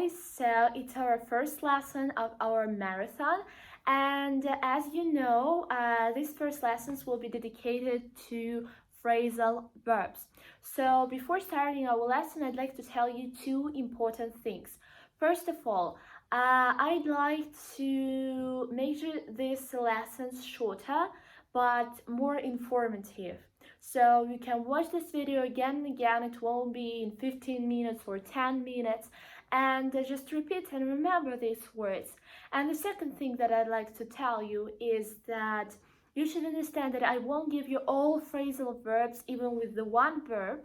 guys, so it's our first lesson of our marathon, and as you know, these first lessons will be dedicated to phrasal verbs. So before starting our lesson, I'd like to tell you two important things. First of all, I'd like to make these lessons shorter but more informative. So you can watch this video again and again. It won't be in 15 minutes or 10 minutes, and just repeat and remember these words. And the second thing that I'd like to tell you is that you should understand that I won't give you all phrasal verbs even with the one verb,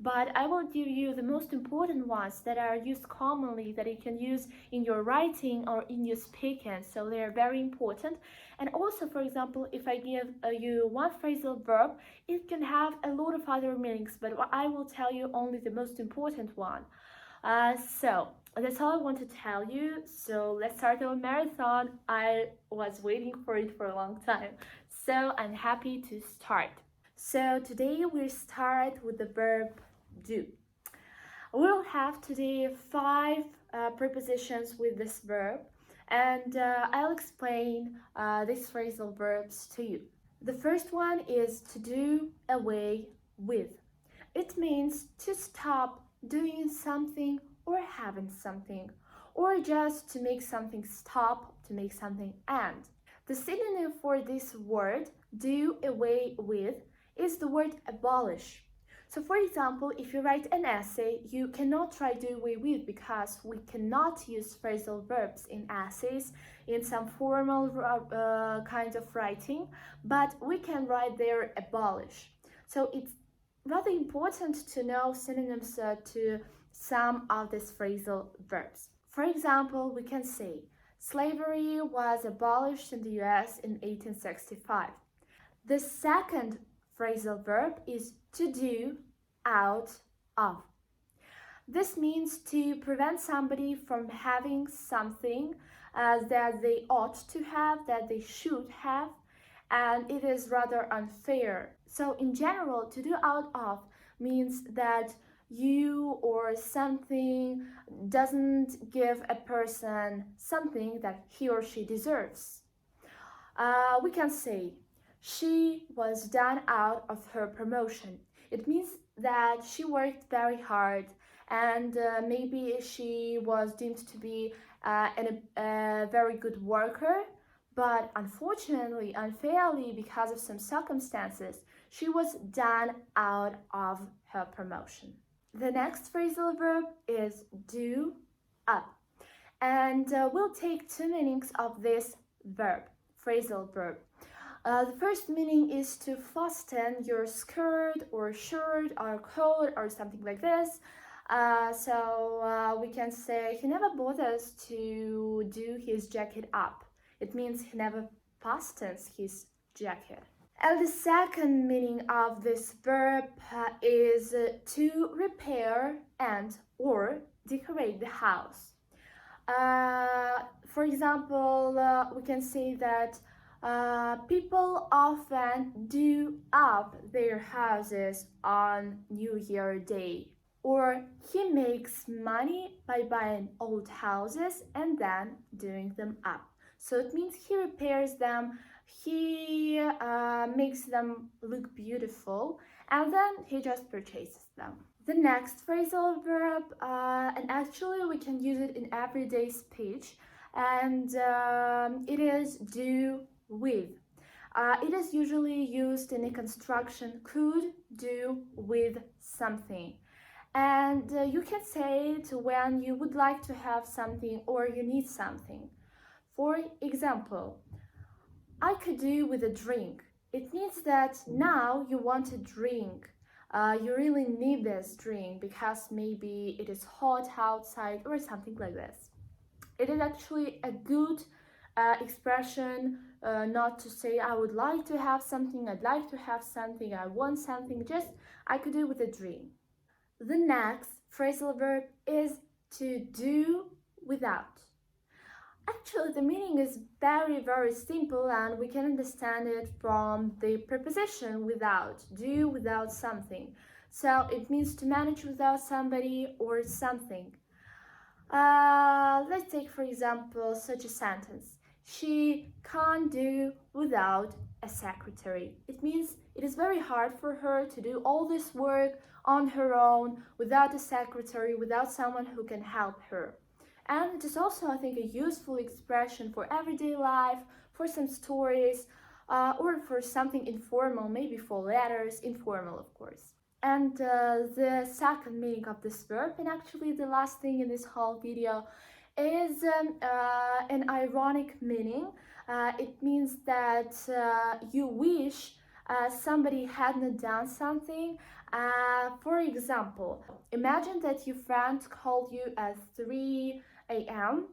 but I will give you the most important ones that are used commonly, that you can use in your writing or in your speaking, so they are very important. And also, for example, if I give you one phrasal verb, it can have a lot of other meanings, but I will tell you only the most important one. So that's all I want to tell you. So let's start our marathon. I was waiting for it for a long time, so I'm happy to start. So today we start with the verb do. We'll have today 5 prepositions with this verb, and I'll explain these phrasal verbs to you. The first one is to do away with. It means to stop doing something or having something, or just to make something stop, to make something end. The synonym for this word, do away with, is the word abolish. So for example, if you write an essay, you cannot write do away with because we cannot use phrasal verbs in essays in some formal kind of writing, but we can write there abolish. So it's rather important to know synonyms to some of these phrasal verbs. For example, we can say slavery was abolished in the US in 1865. The second phrasal verb is to do out of. This means to prevent somebody from having something that they ought to have, that they should have, and it is rather unfair. So in general, to do out of means that you or something doesn't give a person something that he or she deserves. We can say she was done out of her promotion. It means that she worked very hard, and maybe she was deemed to be a very good worker, but unfortunately, unfairly, because of some circumstances, she was done out of her promotion. The next phrasal verb is do up, and we'll take 2 meanings of this verb, phrasal verb. The first meaning is to fasten your skirt or shirt or coat or something like this. So we can say he never bothers to do his jacket up. It means he never fastens his jacket. And the second meaning of this verb is to repair and or decorate the house. For example, we can say that people often do up their houses on New Year Day. Or he makes money by buying old houses and then doing them up. So it means he repairs them, he makes them look beautiful, and then he just purchases them. The next phrasal verb, and actually we can use it in everyday speech, and it is do with. It is usually used in a construction, could do with something. And you can say it when you would like to have something or you need something. For example, I could do with a drink. It means that now you want a drink. You really need this drink because maybe it is hot outside or something like this. It is actually a good expression, not to say I would like to have something, I'd like to have something, I want something, just I could do with a dream. The next phrasal verb is to do without. Actually, the meaning is very simple, and we can understand it from the preposition without, do without something. So it means to manage without somebody or something. Let's take, for example, such a sentence. She can't do without a secretary. It means it is very hard for her to do all this work on her own without a secretary, without someone who can help her. And it is also, I think, a useful expression for everyday life, for some stories, or for something informal, maybe for letters, informal, of course. And the second meaning of this verb, and actually the last thing in this whole video, is an ironic meaning. It means that you wish somebody hadn't done something. For example, imagine that your friend called you at 3 a.m.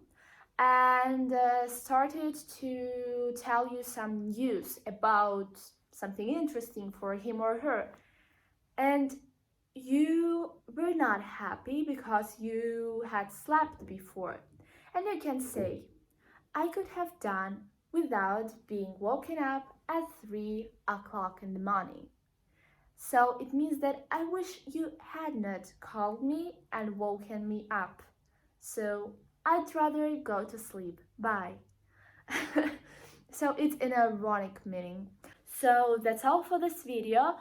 and started to tell you some news about something interesting for him or her. And you were not happy because you had slept before. And you can say, I could have done without being woken up at 3 o'clock in the morning. So it means that I wish you had not called me and woken me up. So I'd rather go to sleep. Bye. So it's an ironic meaning. So that's all for this video.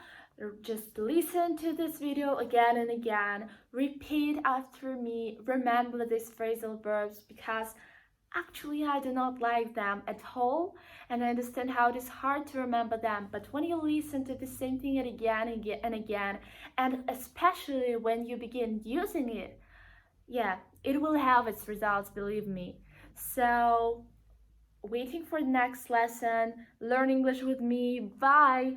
Just listen to this video again and again. Repeat after me. Remember these phrasal verbs because actually I do not like them at all, and I understand how it is hard to remember them. But when you listen to the same thing again and again and again, and especially when you begin using it, yeah, it will have its results, believe me. So waiting for the next lesson. Learn English with me. Bye.